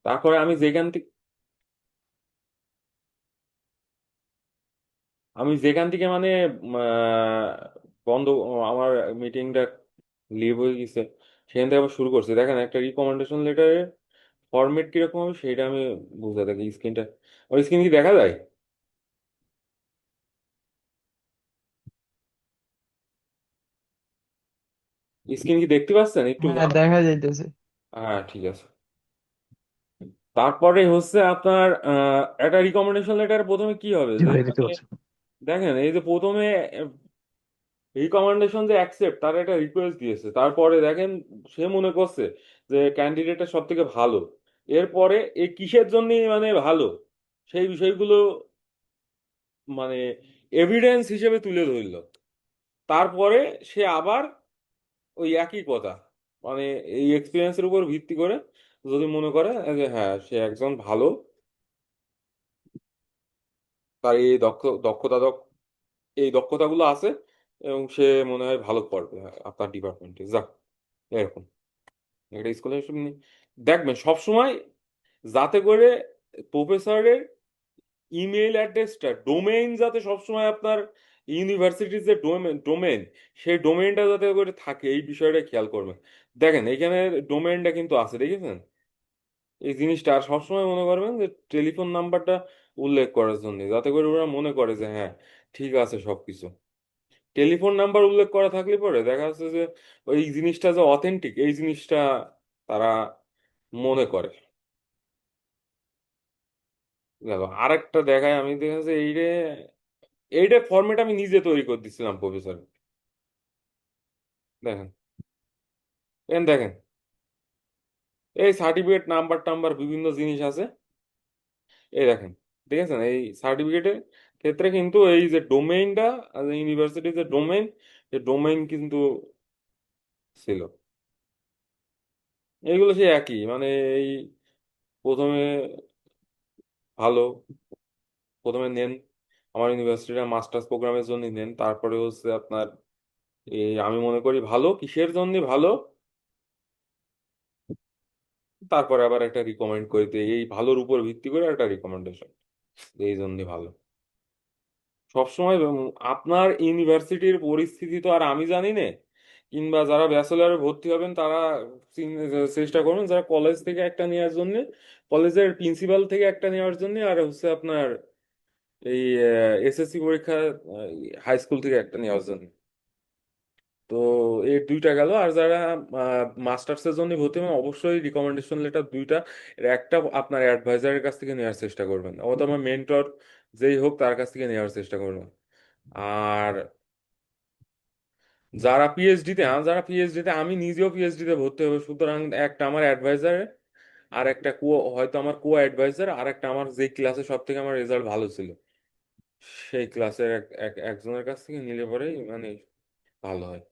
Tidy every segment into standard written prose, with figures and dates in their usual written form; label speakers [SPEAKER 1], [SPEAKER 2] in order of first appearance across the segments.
[SPEAKER 1] তারপরে আমি যেখান থেকে মানে বন্ধ, আমার মিটিংটা লিভ হয়ে গেছে, সেখান থেকে আবার শুরু করছি। দেখেন একটা রিকমেন্ডেশন লেটারের ফরম্যাট কিরকম হবে সেটা আমি বুঝতে থাকি। স্ক্রিনটা, ওই স্ক্রিন কি দেখা যায়? স্ক্রিন কি দেখতে পাচ্ছেন একটু?
[SPEAKER 2] হ্যাঁ, দেখা যাইতেছে।
[SPEAKER 1] হ্যাঁ, ঠিক আছে। তারপরে হচ্ছে আপনার একটা রিকমেন্ডেশন লেটার প্রথমে কি হবে
[SPEAKER 2] জি
[SPEAKER 1] যে
[SPEAKER 2] ভাই, দেখতে
[SPEAKER 1] মানে,
[SPEAKER 2] পাচ্ছি।
[SPEAKER 1] দেখেন এই যে প্রথমে রিকমেন্ডেশন যে অ্যাকসেপ্ট, তার একটা রিকোয়েস্ট দিয়েছে। তারপরে দেখেন সে মনে করছে যে ক্যান্ডিডেটটা সব থেকে ভালো। এরপরে এই কিসের জন্য মানে ভালো, সেই বিষয়গুলো মানে এভিডেন্স হিসেবে তুলে ধরলো। তারপরে সে আবার ওই একই কথা, মানে এই এক্সপিরিয়েন্সের উপর ভিত্তি করে যদি মনে করে যে হ্যাঁ সে একজন ভালো, তার এই এই দক্ষতাগুলো আছে, এবং সে মনে হয় ভালো করবে আপনার ডিপার্টমেন্টে, যাক এরকম একটা স্কলারশিপ নিয়ে দেখবেন সবসময়, যাতে করে প্রফেসরের ইমেল অ্যাড্রেসটা, ডোমেইন যাতে সবসময় আপনার ইউনিভার্সিটির যে ডোমেইন, সেই ডোমেইনটা যাতে করে থাকে, এই বিষয়টা খেয়াল করবেন। দেখেন এখানে ডোমেইনটা কিন্তু আছে, দেখেছেন এই জিনিসটা। আর সবসময় মনে করবেন যে টেলিফোন নাম্বারটা উল্লেখ করার জন্য, যাতে করে ওরা মনে করে যে হ্যাঁ ঠিক আছে সবকিছু। টেলিফোন নাম্বার উল্লেখ করা থাকলে পরে দেখা যাচ্ছে যে ওই জিনিসটা যে অথেন্টিক, এই জিনিসটা তারা মনে করে। গেল আরেকটা দেখায়, আমি দেখেছি এইটা ফরম্যাট আমি নিজে তৈরি করে দিচ্ছিলাম প্রফেসর। দেখেন, দেখেন এই সার্টিফিকেট নাম্বার টাম্বার বিভিন্ন জিনিস আছে, এই দেখেন, দেখেছেন এই সার্টিফিকেটের ক্ষেত্রে কিন্তু এই যে ডোমেইনটা, ইউনিভার্সিটির যে ডোমেইন, এই ডোমেইন কিন্তু ছিল। এইগুলো সে একই মানে, এই প্রথমে ভালো, প্রথমে নেন আমার ইউনিভার্সিটির মাস্টার্স প্রোগ্রামের জন্য নেন, তারপরে হচ্ছে আপনার এই আমি মনে করি ভালো কিসের জন্য ভালো, তারপরে আবার একটা রিকমেন্ড করে দিই, এই ভালোর উপর ভিত্তি করে একটা রিকমেন্ডেশন, এই জন্য ভালো। সবসময় আপনার ইউনিভার্সিটির পরিস্থিতি তো আর আমি জানি না, কিংবা যারা ব্যাচেলারে ভর্তি হবেন তারা চেষ্টা করবেন যারা কলেজ থেকে একটা নেওয়ার জন্য, কলেজের প্রিন্সিপাল থেকে একটা নেওয়ার জন্য, আর হচ্ছে আপনার এই এসএসসি পরীক্ষা হাই স্কুল থেকে একটা নেওয়ার জন্য। তো এই দুইটা গেল। আর যারা মাস্টার্স এর জন্য ভর্তি হবেন অবশ্যই রিকমেন্ডেশন লেটার দুইটা, এর একটা আপনার অ্যাডভাইজারের কাছ থেকে নেওয়ার চেষ্টা করবেন, অথবা মেন্টর যেই হোক তার কাছ থেকে নেওয়ার চেষ্টা করবেন। আর যারা পিএইচডি তে, আমি নিজেও পিএইচডি তে ভর্তি হবে, সুতরাং একটা আমার অ্যাডভাইজার, আর একটা হয়তো আমার কো অ্যাডভাইজার, আর একটা আমার যে ক্লাসে সব থেকে আমার রেজাল্ট ভালো ছিল সেই ক্লাসের একজনের কাছ থেকে নিলে পরেই মানে ভালো হয়।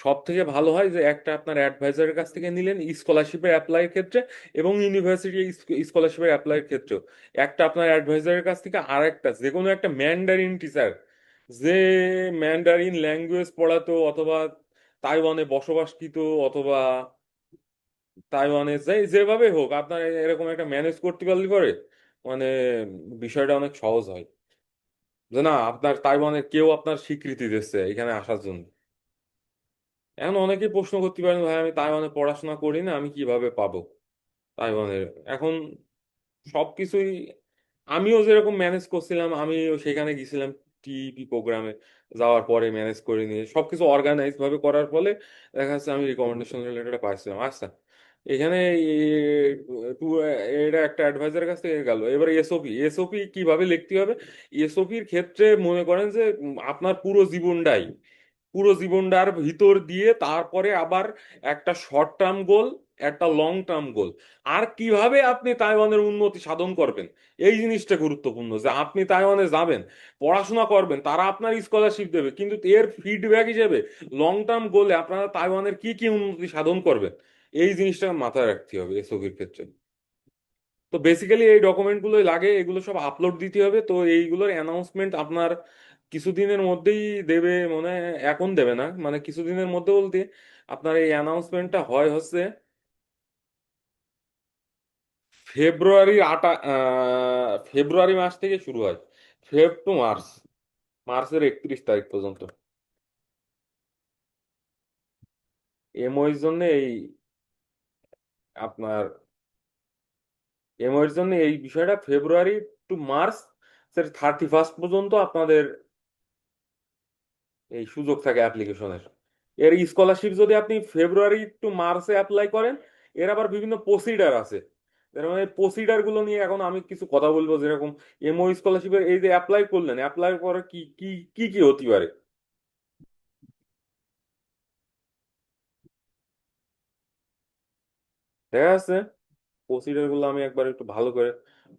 [SPEAKER 1] সব থেকে ভালো হয় যে একটা আপনার অ্যাডভাইজারের কাছ থেকে নিলেন স্কলারশিপের অ্যাপ্লাইয়ের ক্ষেত্রে, এবং ইউনিভার্সিটি স্কলারশিপের অ্যাপ্লাইয়ের ক্ষেত্রেও একটা আপনার অ্যাডভাইজারের কাছ থেকে, আর একটা যে কোনো একটা ম্যান্ডারিন টিচার, যে ম্যান্ডারিন ল্যাঙ্গুয়েজ পড়াতো, অথবা তাইওয়ানে বসবাসকৃত, অথবা তাইওয়ানে যেভাবে হোক আপনার এরকম একটা ম্যানেজ করতে পারলে পরে মানে বিষয়টা অনেক সহজ হয়, যে না আপনার তাইওয়ানের কেউ আপনার স্বীকৃতি দিচ্ছে এখানে আসার জন্য। এখন অনেকেই প্রশ্ন করতে পারেন, ভাই আমি তাইওয়ানে পড়াশোনা করি না, আমি কিভাবে পাবো তাইওয়ানের? এখন সবকিছুই আমিও যেরকম ম্যানেজ করছিলাম, আমি সেখানে গেছিলাম টিপি প্রোগ্রামে, যাওয়ার পরে ম্যানেজ করে নিয়ে সবকিছু অর্গানাইজ ভাবে করার ফলে দেখা যাচ্ছে আমি রিকমেন্ডেশন লেটারটা পাইছিলাম। আচ্ছা, এখানে এটা একটা অ্যাডভাইজারের কাছ থেকে গেল। এবার এসওপি কিভাবে লিখতে হবে, এসওপির ক্ষেত্রে মনে করেন যে আপনার পুরো জীবনটার ভিতর দিয়ে, তারপরে আবার একটা শর্ট টার্ম গোল, একটা লং টার্ম গোল, আর কিভাবে আপনি তাইওয়ানের উন্নতি সাধন করবেন, এই জিনিসটা গুরুত্বপূর্ণ। যে আপনি তাইওয়ানে যাবেন, পড়াশোনা করবেন, তারা আপনার স্কলারশিপ দেবে, কিন্তু এর ফিডব্যাক হিসেবে লং টার্ম গোলে আপনারা তাইওয়ানের কি কি উন্নতি সাধন করবেন, এই জিনিসটা মাথায় রাখতে হবে এসওপির ক্ষেত্রে। তো বেসিক্যালি এই ডকুমেন্টগুলোই লাগে, এগুলো সব আপলোড দিতে হবে। তো এইগুলোর অ্যানাউন্সমেন্ট আপনার কিছুদিনের মধ্যেই দেবে মনে হয়, এখন দেবে না, মানে কিছুদিনের মধ্যে বলতে আপনার এই অ্যানাউন্সমেন্টটা হয় হচ্ছে ফেব্রুয়ারি মাস থেকে শুরু হয়, ফেব টু মার্চ, মার্চের 31 তারিখ পর্যন্ত। এমওর জন্য এই আপনার এমওর জন্য এই বিষয়টা ফেব্রুয়ারি টু মার্চ 31 পর্যন্ত আপনাদের এই সুযোগ থাকে অ্যাপ্লিকেশনের। এর স্কলারশিপ যদি আপনি ফেব্রুয়ারি টু মার্চে অ্যাপ্লাই করেন, এর আবার বিভিন্ন প্রসিডার আছে। এর মানে প্রসিডার গুলো নিয়ে এখন আমি কিছু কথা বলবো, যেরকম এমও স্কলারশিপের এই যে অ্যাপ্লাই করলেন, অ্যাপ্লাই করে কি কি কি কি হতে পারে, দেখা যাচ্ছে। প্রসিডার গুলো আমি একবার একটু ভালো করে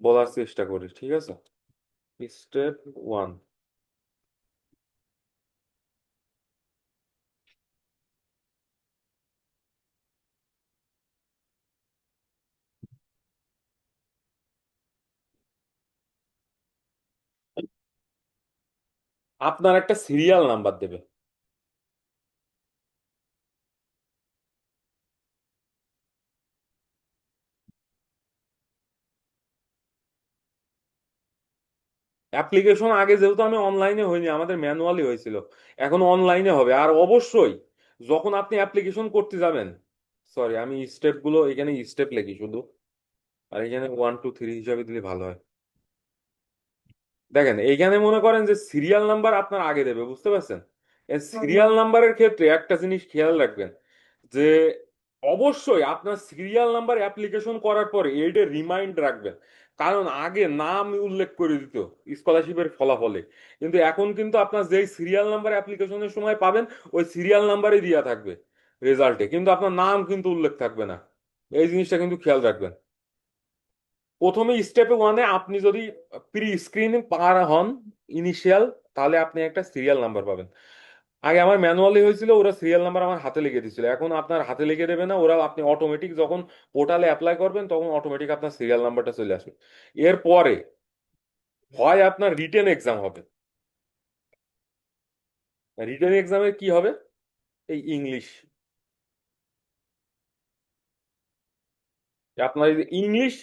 [SPEAKER 1] বলার চেষ্টা করি, ঠিক আছে? স্টেপ ওয়ান, আপনার একটা সিরিয়াল নাম্বার দেবে। অ্যাপ্লিকেশন আগে যেহেতু আমি অনলাইনে হয়নি, আমাদের ম্যানুয়ালি হয়েছিল, এখন অনলাইনে হবে। আর অবশ্যই যখন আপনি অ্যাপ্লিকেশন করতে যাবেন, সরি আমি স্টেপ গুলো এখানে স্টেপ লিখি শুধু, আর এখানে 1 2 3 হিসাবে দিলে ভালো হয়। দেখেন এইখানে মনে করেন যে সিরিয়াল নাম্বার আপনার আগে দেবে, বুঝতে পারছেন? এই সিরিয়াল নাম্বারের ক্ষেত্রে একটা জিনিস খেয়াল রাখবেন, যে অবশ্যই আপনার সিরিয়াল নাম্বার অ্যাপ্লিকেশন করার পরে এইটা রিমাইন্ড রাখবেন। কারণ আগে নাম উল্লেখ করে দিত স্কলারশিপের ফলাফলে, কিন্তু এখন কিন্তু আপনার যেই সিরিয়াল নাম্বার অ্যাপ্লিকেশনের সময় পাবেন, ওই সিরিয়াল নাম্বারই দেওয়া থাকবে রেজাল্টে, কিন্তু আপনার নাম কিন্তু উল্লেখ থাকবে না। এই জিনিসটা কিন্তু খেয়াল রাখবেন। প্রথমে স্টেপে ওয়ানে আপনি যদি প্রি স্ক্রিন পার হন ইনিশিয়াল, তাহলে আপনি একটা সিরিয়াল নাম্বার পাবেন। আগে আমার ম্যানুয়ালি হয়েছিল, ওরা সিরিয়াল নাম্বার আমার হাতে লিখে দিচ্ছিল, এখন আপনার হাতে লিখে দেবে না ওরা, আপনি অটোমেটিক যখন পোর্টালে অ্যাপ্লাই করবেন তখন অটোমেটিক আপনার সিরিয়াল নাম্বারটা চলে আসবে। এরপরে হয় আপনার রিটেন এক্সাম হবে। রিটেন এক্সামে কি হবে? এই ইংলিশ, আপনার ইংলিশ,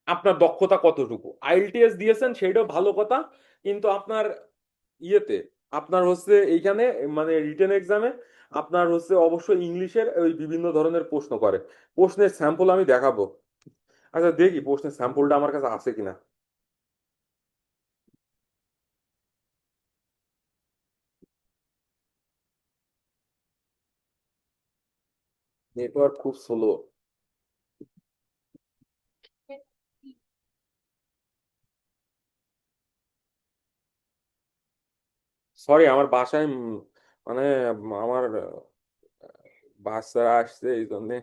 [SPEAKER 1] আপনার দক্ষতা কতটুকু, আইএলটিএস দিয়েছেন সেইটাও ভালো কথা, কিন্তু আপনার ইয়েতে আপনার হচ্ছে এইখানে মানে রিটেন এক্সামে আপনার হচ্ছে অবশ্যই ইংলিশের ওই বিভিন্ন ধরনের প্রশ্ন করে। প্রশ্নের স্যাম্পল আমি দেখাবো। আচ্ছা দেখি প্রশ্নের স্যাম্পলটা আমার কাছে আছে কিনা। নেটওয়ার্ক খুব স্লো। সরি আমার বাসায় মানে আমার বাচ্চারা আসছে এই জন্যে।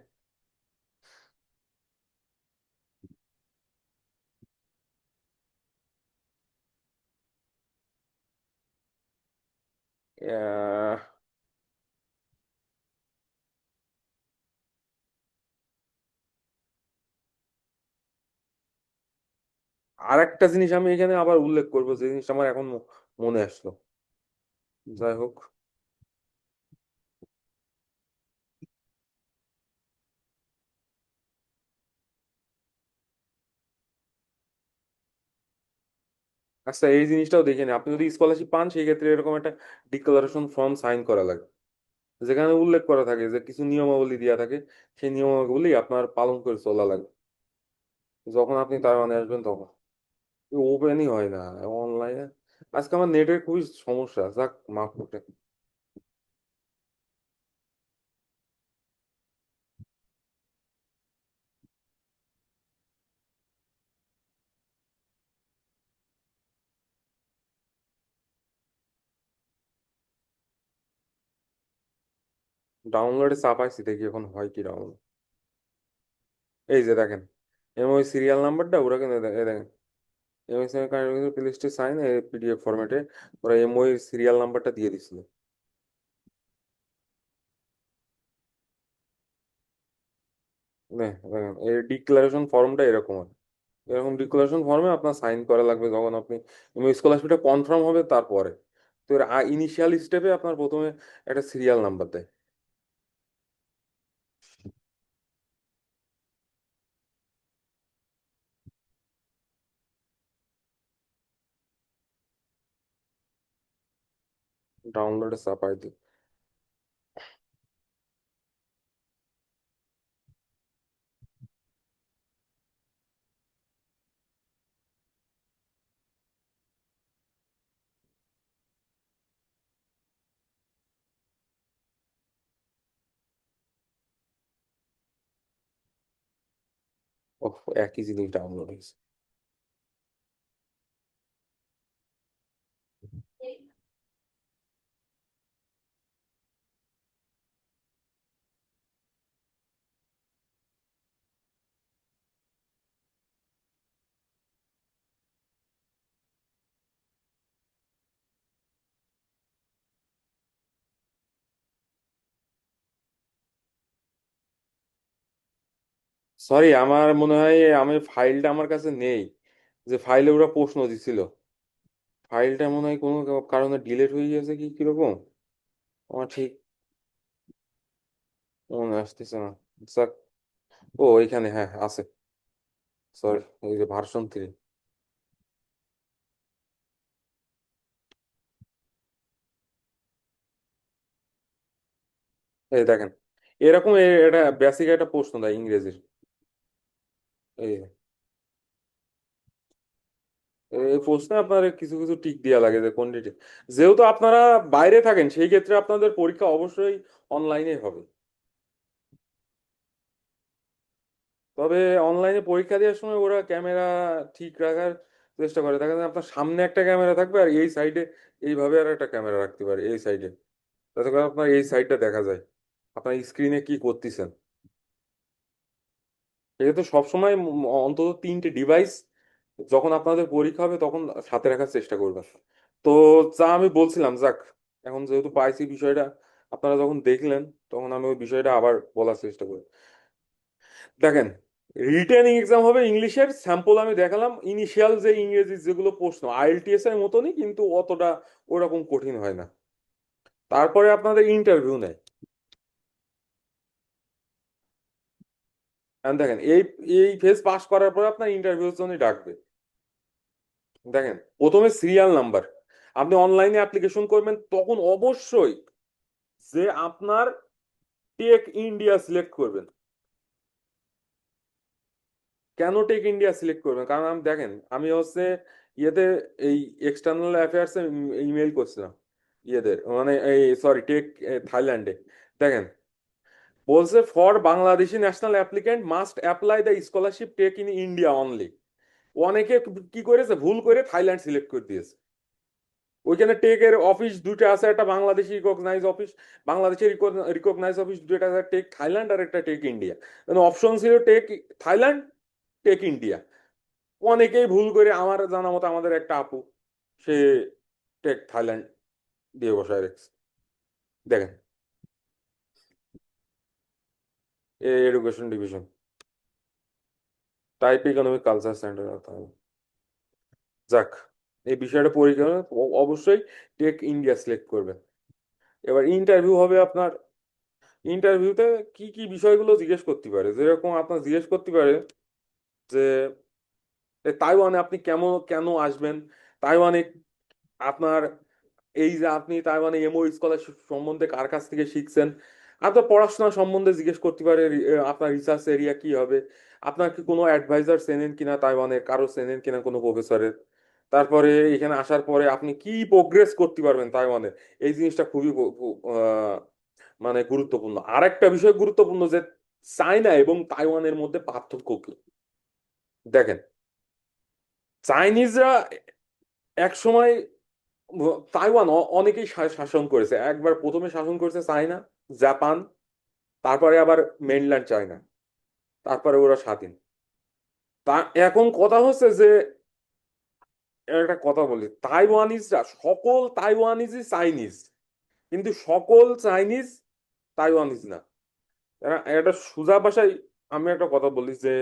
[SPEAKER 1] আহ, আর একটা জিনিস আমি এখানে আবার উল্লেখ করবো, যে জিনিসটা আমার এখন মনে আসলো। যাই হোক, আচ্ছা এই জিনিসটাও দেখে নিন, আপনি যদি স্কলারশিপ পান সেই ক্ষেত্রে এরকম একটা ডিক্লারেশন ফর্ম সাইন করা লাগে, যেখানে উল্লেখ করা থাকে যে কিছু নিয়মাবলী দেওয়া থাকে, সেই নিয়মাবলী আপনার পালন করে চলা লাগে যখন আপনি তার মানে আসবেন তখন। ওপেনই হয় না অনলাইনে, আজকে আমার নেটের খুবই সমস্যা, যাক মাফ করতে। ডাউনলোডে চাপাইছি, দেখি এখন হয় কি ডাউনলোড। এই যে দেখেন, এমওই সিরিয়াল নাম্বারটা ওরা কিন্তু দেখেন, এমওই প্লেলিস্টে সাইন পিডিএফ ফরম্যাটে ওরা এমওই সিরিয়াল নাম্বারটা দিয়ে দিছিল। দেখেন এই ডিক্লারেশন ফর্মটা এরকম হয়। এরকম ডিক্লারেশন ফর্মে আপনার সাইন করা লাগবে যখন আপনি স্কলারশিপটা কনফার্ম হবে তারপরে। তো এর ইনিশিয়াল স্টেপে আপনার প্রথমে একটা সিরিয়াল নাম্বার দেয়। ডাউনলোডে চাপাই দিই। ওহ, একই জিনিস ডাউনলোড হয়েছে। সরি, আমার মনে হয় আমি ফাইলটা আমার কাছে নেই, যে ফাইলে ওরা প্রশ্ন দিছিল। ফাইলটা মনে হয় কোনো কারণে ডিলিট হয়ে গেছে কি কিরকম, আমার ঠিক মনে আসতেছে না। যাক, ও এখানে হ্যাঁ আছে। সরি, এই যে ভার্সন 3। এই দেখেন, এরকম এটা বেসিক একটা প্রশ্ন দেয় ইংরেজির। এই যে, এই প্রশ্নে আপনার কিছু কিছু টিক দেওয়া লাগে যে কোনটি। যেহেতু আপনারা বাইরে থাকেন, সেই ক্ষেত্রে আপনাদের পরীক্ষা অবশ্যই অনলাইনে হবে। তবে অনলাইনে পরীক্ষা দেওয়ার সময় ওরা ক্যামেরা ঠিক রাখার চেষ্টা করে। দেখা যায় আপনার সামনে একটা ক্যামেরা থাকবে, আর এই সাইডে এইভাবে আর একটা ক্যামেরা রাখতে পারে এই সাইডে, যাতে করে আপনার এই সাইডটা দেখা যায় আপনার স্ক্রিনে কি করতেছেন। সেক্ষেত্রে সবসময় অন্তত 3টে ডিভাইস যখন আপনাদের পরীক্ষা হবে তখন সাথে রাখার চেষ্টা করবেন। তো যা আমি বলছিলাম, যাক, এখন যেহেতু পাইছি বিষয়টা, আপনারা যখন দেখলেন, তখন আমি ওই বিষয়টা আবার বলার চেষ্টা করি। দেখেন, রিটেন এক্সাম হবে ইংলিশের, স্যাম্পল আমি দেখালাম। ইনিশিয়াল যে ইংরেজি যেগুলো প্রশ্ন আইএলটিএস এর মতনই, কিন্তু অতটা ওরকম কঠিন হয় না। তারপরে আপনাদের ইন্টারভিউ নেয়। And দেখেন, এই এই ফেজ পাস করার পরে আপনার ইন্টারভিউর জন্য ডাকবে। দেখেন, প্রথমে সিরিয়াল নাম্বার। আপনি অনলাইনে অ্যাপ্লিকেশন করবেন তখন অবশ্যই যে আপনার টেক ইন্ডিয়া সিলেক্ট করবেন। কেন টেক ইন্ডিয়া সিলেক্ট করবেন? কারণ আমি দেখেন, আমি হচ্ছে ইয়েতে এই এক্সটার্নাল অ্যাফেয়ার্স এ ইমেল করছিলাম ইয়েদের, মানে এই সরি টেক থাইল্যান্ডে। দেখেন, বলছে for Bangladeshi national applicant must apply the scholarship take in India only. অনেকে কি করেছে, ভুল করে থাইল্যান্ড সিলেক্ট করে দিয়েছে। ওইখানে টেকের অফিস দুটো আছে, একটা বাংলাদেশি রিকগনাইজ অফিস, বাংলাদেশের রিকগনাইজ অফিস দুটো আছে, টেক থাইল্যান্ড আর একটা টেক ইন্ডিয়া। অপশন ছিল টেক থাইল্যান্ড, টেক ইন্ডিয়া। অনেকেই ভুল করে, আমার জানা মতো আমাদের একটা আপু, সে টেক থাইল্যান্ড দিয়ে বসায় রেখেছে। দেখেন, education division, type economic culture centre. যাক, এই বিষয়টা পরীক্ষা অবশ্যই টেক ইন্ডিয়া সিলেক্ট করবে। এবার ইন্টারভিউ হবে আপনার। ইন্টারভিউতে কি কি বিষয়গুলো জিজ্ঞেস করতে পারে, যেরকম আপনার জিজ্ঞেস করতে পারে যে তাইওয়ানে আপনি কেমন কেন আসবেন, তাইওয়ানে আপনার এই যে আপনি তাইওয়ানে এমও স্কলারশিপ সম্বন্ধে কার কাছ থেকে শিখছেন। আপনার পড়াশোনা সম্বন্ধে জিজ্ঞেস করতে পারে, আপনার রিসার্চ এরিয়া কি হবে, আপনার কি কোনো অ্যাডভাইজার চেনেন কিনা তাইওয়ানে, কারো চেনেন কিনা কোনো প্রফেসরের। তারপরে এখানে আসার পরে আপনি কি প্রোগ্রেস করতে পারবেন তাইওয়ানে, এই জিনিসটা খুবই মানে গুরুত্বপূর্ণ। আর একটা বিষয় গুরুত্বপূর্ণ যে চায়না এবং তাইওয়ানের মধ্যে পার্থক্য কি। দেখেন, চাইনিজরা এক সময় তাইওয়ান অনেকেই শাসন করেছে। একবার প্রথমে শাসন করেছে চায়না, জাপান, তারপরে আবার মেইনল্যান্ড চায়না, তারপরে ওরা স্বাধীন। তা এখন কথা হচ্ছে যে, একটা কথা বলি, তাইওয়ানিজরা সকল তাইওয়ানিজই চাইনিজ, কিন্তু সকল চাইনিজ তাইওয়ানিজ না। একটা সোজা ভাষায় আমি একটা কথা বলি যে,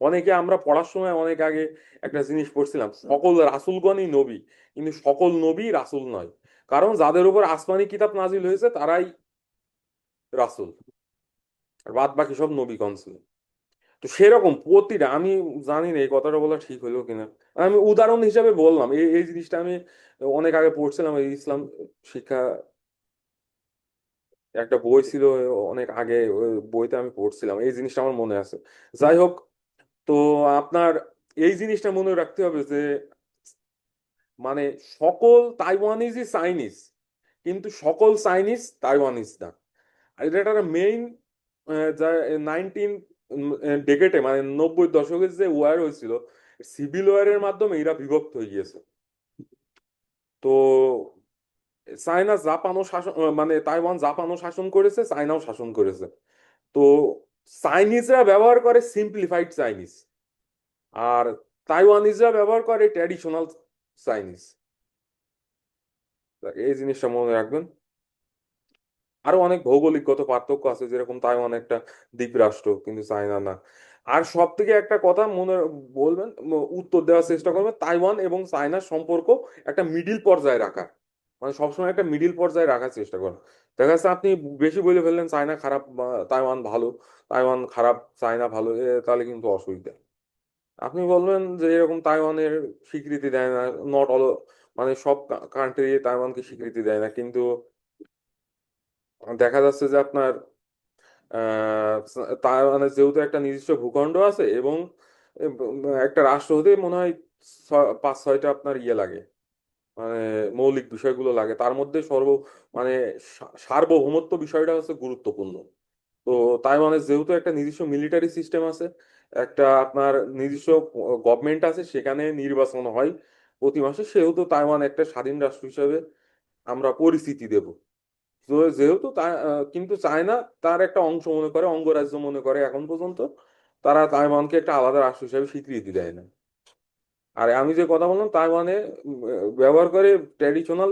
[SPEAKER 1] অনেকে আমরা পড়ার সময় অনেক আগে একটা জিনিস পড়ছিলাম, সকল রাসূলগণই নবী, কিন্তু সকল নবী রাসূল নয়। কারণ যাদের উপর আসমানি কিতাব নাজিল হয়েছে তারাই রাসূল, আর বাদ বাকি সব নবীগণ ছিল। তো সেরকম প্রতিটা আমি জানি না এই কথাটা বলা ঠিক হলো কিনা, আমি উদাহরণ হিসাবে বললাম এই এই জিনিসটা আমি অনেক আগে পড়ছিলাম এই ইসলাম শিক্ষা একটা বই ছিল অনেক আগে, ওই বইতে আমি পড়ছিলাম এই জিনিসটা আমার মনে আছে। যাই হোক, তো আপনার এই জিনিসটা মনে রাখতে হবে যে মানে সকল তাইওয়ানিজই চাইনিজ, কিন্তু সকল চাইনিজ তাইওয়ানিজ না। আর এটা একটা মেইন যা 19 ডেকেটে মানে 90 দশকের যে ওয়ার হয়েছিল, সিভিল ওয়ারের মাধ্যমে এরা বিভক্ত হয়ে গিয়েছে। তো চায়না জাপানও শাসন মানে তাইওয়ান জাপানও শাসন করেছে, চায়নাও শাসন করেছে। তো চাইনিজরা ব্যবহার করে সিম্পলিফাইড চাইনিজ, আর তাইওয়ানিজরা ব্যবহার করে ট্র্যাডিশনাল চাইনিজ। এই জিনিসটা মনে রাখবেন। আরো অনেক ভৌগোলিকগত পার্থক্য আছে, যেরকম তাইওয়ান একটা দ্বীপরাষ্ট্র কিন্তু চায়না না। আর সব থেকে একটা কথা মনে বলবেন, উত্তর দেওয়ার চেষ্টা করবেন, তাইওয়ান এবং চায়নার সম্পর্ক একটা মিডিল পর্যায়ে রাখা, মানে সবসময় একটা মিডিল পর্যায়ে রাখার চেষ্টা করেন। দেখা যাচ্ছে আপনি বেশি বলে ফেললেন চায়না খারাপ বা তাইওয়ান ভালো, তাইওয়ান খারাপ চায়না ভালো, তাহলে কিন্তু অসুবিধা। আপনি বলবেন যে এরকম তাইওয়ানের স্বীকৃতি দেয় না, নট অল, মানে সব কান্ট্রি তাইওয়ানকে স্বীকৃতি দেয় না, কিন্তু দেখা যাচ্ছে যে আপনার তার মানে যেহেতু একটা নির্দিষ্ট ভূখণ্ড আছে এবং একটা রাষ্ট্র হতে মনে হয় 5-6টা আপনার ইয়ে লাগে, মানে মৌলিক বিষয়গুলো লাগে, তার মধ্যে মানে সার্বভৌমত্ব বিষয়টা হচ্ছে গুরুত্বপূর্ণ। তো তাইওয়ানের যেহেতু একটা নিজস্ব মিলিটারি সিস্টেম আছে, একটা আপনার নিজস্ব গভর্নমেন্ট আছে, সেখানে নির্বাচন হয় প্রতি মাসে, সেহেতু তাইওয়ান একটা স্বাধীন রাষ্ট্র হিসেবে আমরা পরিচিতি দেব। তো যেহেতু কিন্তু চায়না তার একটা অংশ মনে করে, অঙ্গরাজ্য মনে করে এখন পর্যন্ত, তারা তাইওয়ানকে একটা আলাদা রাষ্ট্র হিসেবে স্বীকৃতি দেয় না। আর আমি যে কথা বললাম তাইওয়ানে ব্যবহার করে ট্র্যাডিশনাল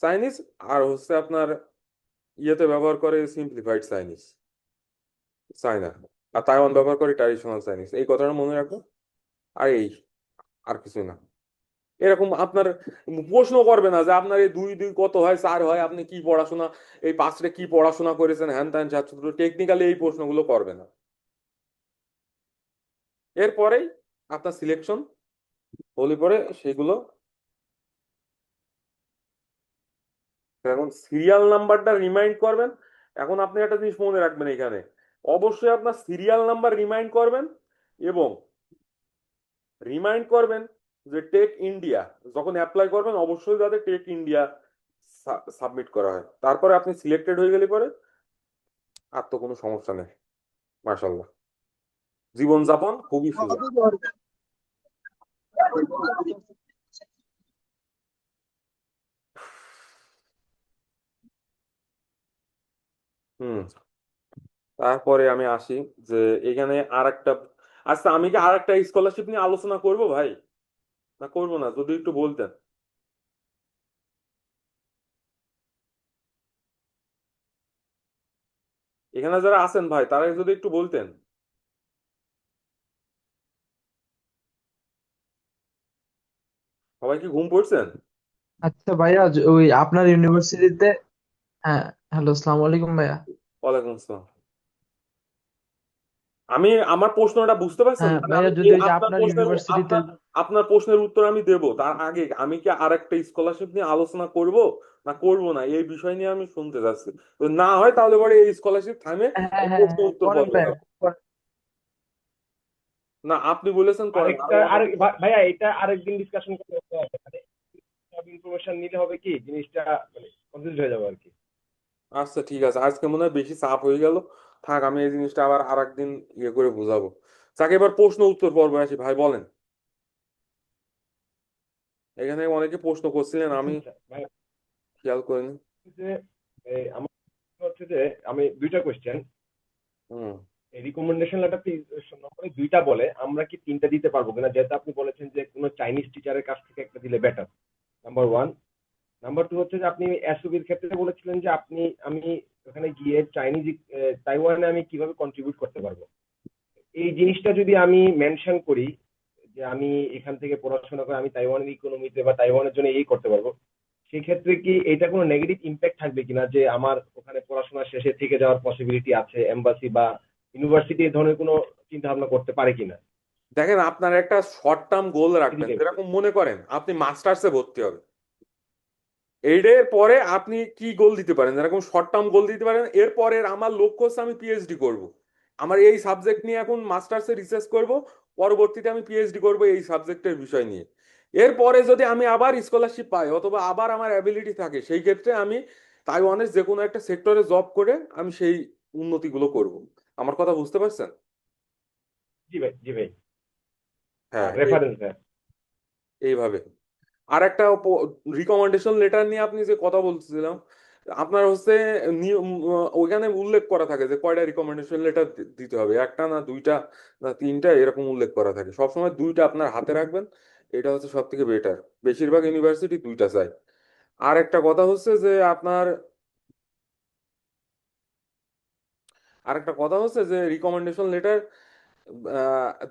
[SPEAKER 1] চাইনিজ, আর হচ্ছে আপনার ইয়েতে ব্যবহার করে সিম্পলিফাইড চাইনিজ চায়না, আর তাইওয়ান ব্যবহার করে ট্র্যাডিশনাল চাইনিজ, এই কথাটা মনে রাখো। আর এই, আর কিছু না। এরকম আপনার প্রশ্ন করবে না যে আপনার এই 2 2 কত হয়, 4 হয়, আপনি কি পড়াশোনা, এই পাঁচটা কি পড়াশোনা করেছেন, হ্যান ত্যান ছাত্র, টেকনিক্যালি এই প্রশ্নগুলো করবে না। এরপরেই আপনার সিলেকশন হলে পরে সেগুলো, এখন সিরিয়াল নাম্বারটা রিমাইন্ড করবেন। এখন আপনি একটা জিনিস মনে রাখবেন এখানে, অবশ্যই আপনার সিরিয়াল নাম্বার রিমাইন্ড করবেন, এবং রিমাইন্ড করবেন যে টেক ইন্ডিয়া যখন অ্যাপ্লাই করবেন অবশ্যই যাতে টেক ইন্ডিয়া সাবমিট করা হয়, তারপরে আপনি সিলেক্টেড হয়ে গেলে পরে আর তো কোনো সমস্যা নেই, মাশাল্লাহ, জীবনযাপন খুবই সোজা। হুম। তারপরে আমি আসি যে এখানে আর একটা, আচ্ছা আমি কি আর একটা স্কলারশিপ নিয়ে আলোচনা করব ভাই, না করবো না, যদি একটু বলতেন। এখানে যারা আছেন ভাই তারা যদি একটু বলতেন। সবাই কি ঘুম পড়ছেন?
[SPEAKER 2] আচ্ছা ভাইয়া, ওই আপনার ইউনিভার্সিটিতে। হ্যাঁ। হ্যালো, আসসালামু আলাইকুম ভাইয়া।
[SPEAKER 1] ওয়ালাইকুম আসসালাম। আমি আমার প্রশ্নটা বুঝতে পারছেন,
[SPEAKER 2] হ্যাঁ
[SPEAKER 1] মানে
[SPEAKER 2] ভাইয়া,
[SPEAKER 1] আমি
[SPEAKER 2] যদি
[SPEAKER 1] এই
[SPEAKER 2] ওই যে আপনার ইউনিভার্সিটিতে।
[SPEAKER 1] আপনার প্রশ্নের উত্তর আমি দেব, তার আগে আমি কি আরেকটা স্কলারশিপ নিয়ে আলোচনা করব না করব না, এই বিষয় নিয়ে আমি শুনতে চাচ্ছি। তো না হয় তাহলে পরে এই স্কলারশিপ থামে,
[SPEAKER 2] হ্যাঁ হ্যাঁ
[SPEAKER 1] প্রশ্ন
[SPEAKER 2] হ্যাঁ,
[SPEAKER 1] উত্তর
[SPEAKER 2] করেন
[SPEAKER 1] পর্বে
[SPEAKER 2] ভাইয়া,
[SPEAKER 1] যাবো।
[SPEAKER 2] করেন।
[SPEAKER 1] না আপনি বলেছেন করেন, আরো
[SPEAKER 3] আরেকটা
[SPEAKER 1] অনেক।
[SPEAKER 3] আরেক ভাইয়া, এটা আরেকদিন ডিসকাশন করতে হবে, মানে সব ইনফরমেশন নিলে হবে কি জিনিসটা, মানে কনফিউজ হয়ে যাবে আর কি।
[SPEAKER 1] আচ্ছা ঠিক আছে, আজকে মনে হয় বেশি চাপ হয়ে গেল, থাক আমি এই জিনিসটা আবার আরেকদিন ইয়ে করে বোঝাবো। যাকে এবার প্রশ্ন উত্তর পর্বে আসি, ভাই বলেন। এখানে অনেকে প্রশ্ন করছিলেন,
[SPEAKER 3] আচ্ছা
[SPEAKER 1] আমি
[SPEAKER 3] আচ্ছা ভাইয়া,
[SPEAKER 1] খেয়াল করিনি।
[SPEAKER 3] যে আমার হচ্ছে যে আমি দুইটা কোশ্চেন,
[SPEAKER 1] হুম।
[SPEAKER 3] রিকমেন্ডেশন লেটার নম্বরে দুইটা বলে আমরা কি তিনটা দিতে পারবো কিনা, যেহেতু আপনি বলেছেন যে কোনো চাইনিজ টিচারের কাছ থেকে একটা দিলে better, number one. Number two হচ্ছে যে আপনি এসওবির ক্ষেত্রে বলেছিলেন যে আমি ওখানে গিয়ে চাইনিজ তাইওয়ানে আমি কিভাবে কন্ট্রিবিউট করতে পারবো। এই জিনিসটা যদি আমি মেনশন করি যে আমি এখান থেকে পড়াশোনা করে আমি তাইওয়ানের ইকোনমিতে বা তাইওয়ানের জন্য এই করতে পারবো, সেক্ষেত্রে কি এটা কোনো নেগেটিভ ইম্প্যাক্ট থাকবে কিনা, যে আমার ওখানে পড়াশোনা শেষে থেকে যাওয়ার পসিবিলিটি আছে, এম্বাসি বা ইউনিভার্সিটি এই ধরনের কোনো চিন্তা ভাবনা করতে পারে কিনা।
[SPEAKER 1] দেখেন, আপনার একটা শর্ট টার্ম গোল রাখবেন,
[SPEAKER 3] এদিকে
[SPEAKER 1] যেরকম মনে করেন আপনি মাস্টার্সে ভর্তি হবে, এইটার পরে আপনি কি গোল দিতে পারেন, যেরকম শর্ট টার্ম গোল দিতে পারেন এরপরের আমার লক্ষ্য হচ্ছে আমি পিএইচডি করব, আমার এই সাবজেক্ট নিয়ে এখন মাস্টার্সে রিসার্চ করব, পরবর্তীতে আমি পিএইচডি করব এই সাবজেক্টের বিষয় নিয়ে। এরপরে যদি আমি আবার স্কলারশিপ পাই অথবা আবার আমার অ্যাবিলিটি থাকে, সেই ক্ষেত্রে আমি তাইওয়ানের যে কোনো একটা সেক্টরে জব করে আমি সেই উন্নতিগুলো করব। আমার কথা বুঝতে পারছেন?
[SPEAKER 3] জি ভাই, জি ভাই। আর
[SPEAKER 1] হ্যাঁ,
[SPEAKER 3] রেফারেন্স স্যার।
[SPEAKER 1] এইভাবে। আর একটা রিকমেন্ডেশন লেটার নিয়ে আপনি যে কথা বলছিলাম, আপনার হচ্ছে ওইখানে উল্লেখ করা থাকে যে কয়টা রিকমেন্ডেশন লেটার দিতে হবে, একটা না দুইটা না তিনটা, এরকম উল্লেখ করা থাকে। সবসময় দুইটা আপনার হাতে রাখবেন, এটা হচ্ছে সব থেকে বেটার। বেশিরভাগ ইউনিভার্সিটি দুইটা চায়। আর একটা কথা হচ্ছে যে আপনার আর একটা কথা হচ্ছে যে রিকমেন্ডেশন লেটার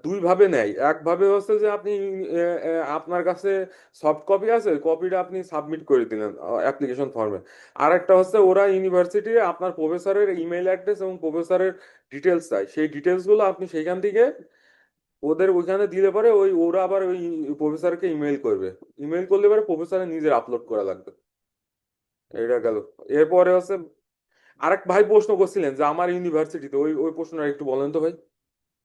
[SPEAKER 1] দুই ভাবে নেয়। এক ভাবে হচ্ছে যে আপনি আপনার কাছে সফট কপি আছে, কপিটা আপনি সাবমিট করে দিলেন অ্যাপ্লিকেশন ফর্মে। আর একটা হচ্ছে ওরা ইউনিভার্সিটি আপনার প্রফেসরের ইমেল অ্যাড্রেস এবং প্রফেসরের ডিটেলস চাই, সেই ডিটেলস গুলো আপনি সেইখান থেকে ওদের ওইখানে দিলে পরে ওরা আবার ওই প্রফেসরকে ইমেল করবে। ইমেল করলে পরে প্রফেসরের নিজের আপলোড করা লাগবে। এটা গেল। এরপরে হচ্ছে আরেক ভাই প্রশ্ন করছিলেন যে আমার ইউনিভার্সিটিতে, ওই ওই প্রশ্নটা একটু বলেন তো ভাই।